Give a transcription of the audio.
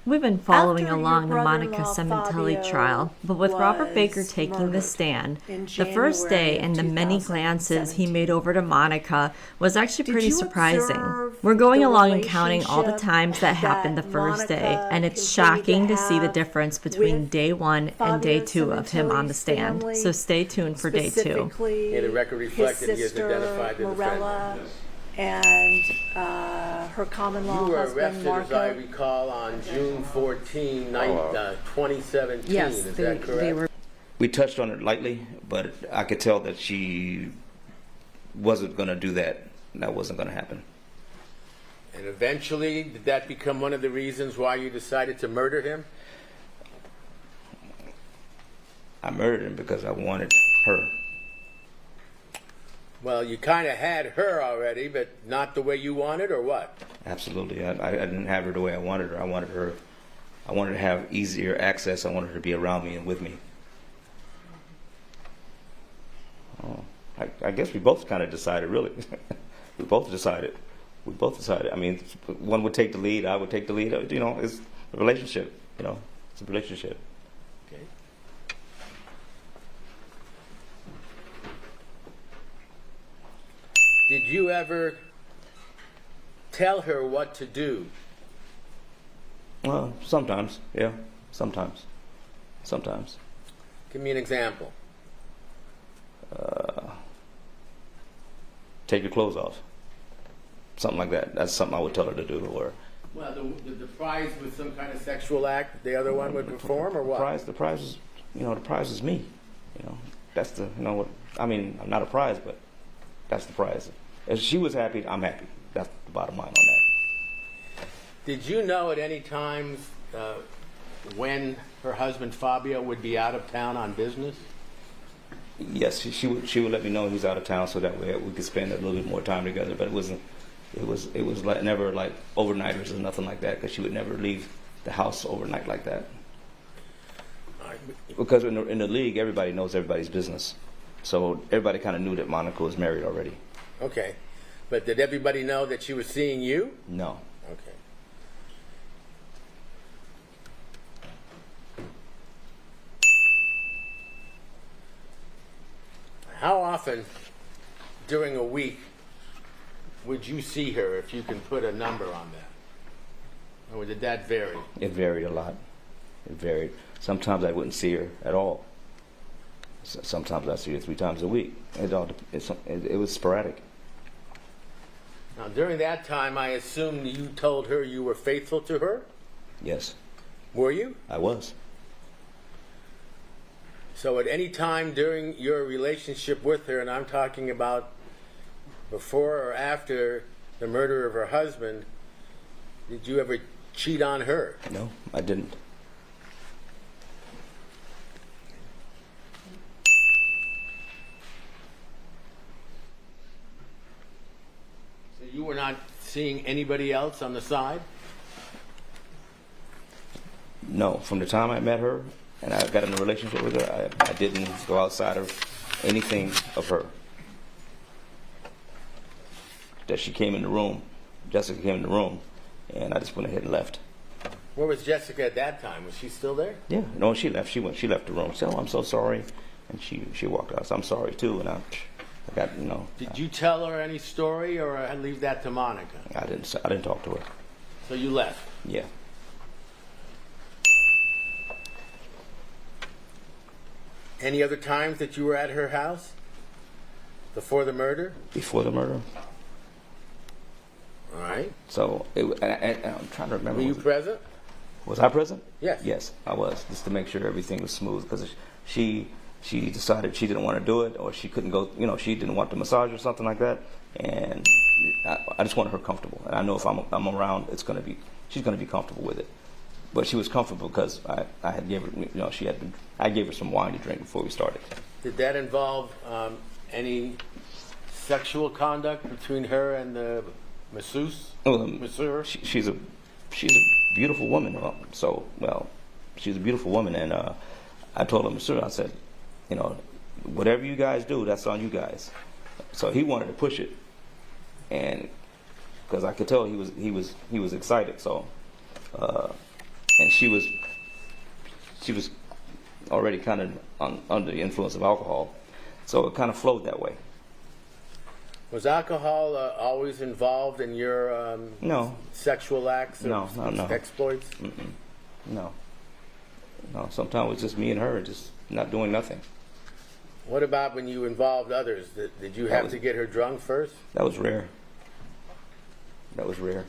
We've been following After your along the Monica brother-in-law, Sementilli Fabio, trial, but with Robert Baker was taking the murdered stand, in the first day January of and the many glances he 2017. made over to Monica was actually pretty you surprising. observe We're going the along and counting all the relationship times that happened the that first day, Monica and it's continued shocking to to see the have difference between with day one and day Fabio two of him on the Sementilli's stand. family, So stay tuned for day two. specifically Yeah, the record his reflected he has sister identified the Morella defendant. and her common-law You were husband arrested, as I Marco. recall, on June 14, 2017. Yes, Is they that correct? were. We touched on it lightly, but I could tell that she wasn't going to do that. That wasn't going to happen. And eventually, did that become one of the reasons why you decided to murder him? I murdered him because I wanted her. Well, you kind of had her already, but not the way you wanted, or what? Absolutely. I didn't have her the way I wanted her. I wanted her. I wanted to have easier access. I wanted her to be around me and with me. Oh, I guess we both kind of decided, really. We both decided. I mean, one would take the lead. I would take the lead. You know, it's a relationship. You know, it's a relationship. Okay. Did you ever tell her what to do? Well, sometimes. Yeah, sometimes. Sometimes. Give me an example. Take your clothes off. Something like that. That's something I would tell her to do. Or Well, the prize was some kind of sexual act the other one would perform, or what? the prize is, the prize is me. You know, that's the, what I mean. I'm not a prize, but that's the prize. If she was happy, I'm happy. That's the bottom line on that. Did you know at any times when her husband Fabio would be out of town on business? Yes, she would let me know he was out of town, so that way we could spend a little bit more time together. But it was like never like overnighters or nothing like that, because she would never leave the house overnight like that. All right. Because in the league, everybody knows everybody's business, so everybody kind of knew that Monica was married already. Okay. But did everybody know that she was seeing you? No. Okay. How often during a week would you see her, if you can put a number on that? Or did that vary? It varied a lot. It varied. Sometimes I wouldn't see her at all. Sometimes I see her 3 times a week. It was sporadic. Now, during that time, I assume you told her you were faithful to her? Yes, Were you? I was. So at any time during your relationship with her, and I'm talking about before or after the murder of her husband, did you ever cheat on her? No, I didn't. So you were not seeing anybody else on the side? No, from the time I met her and I got in a relationship with her, I didn't go outside of anything of her. That she came in the room, Jessica came in the room, and I just went ahead and left. Where was Jessica at that time? Was she still there? Yeah, no, she left. She left the room. She said, "Oh, I'm so sorry," and she walked out. So I'm sorry too, and I got Did you tell her any story, or leave that to Monica? I didn't talk to her. So you left. Yeah. Any other times that you were at her house before the murder? Before the murder. All right. So I'm trying to remember. Were you present? Was I present? Yes. Yes, I was, just to make sure everything was smooth, because she decided she didn't want to do it, or she couldn't go, she didn't want the massage or something like that, and I just wanted her comfortable, and I know if I'm around, she's going to be comfortable with it. But she was comfortable because I had gave her, I gave her some wine to drink before we started. Did that involve any sexual conduct between her and the masseuse? Masseur? She's a beautiful woman. She's a beautiful woman, and I told her, masseur, I said, whatever you guys do, that's on you guys. So he wanted to push it, and because I could tell he was excited. So and she was already kind of under the influence of alcohol, so it kind of flowed that way. Was alcohol always involved in your No, sexual acts or No. exploits? no. Sometimes it was just me and her, just not doing nothing. What about when you involved others? Did you have to get her drunk first? That was rare. That was rare.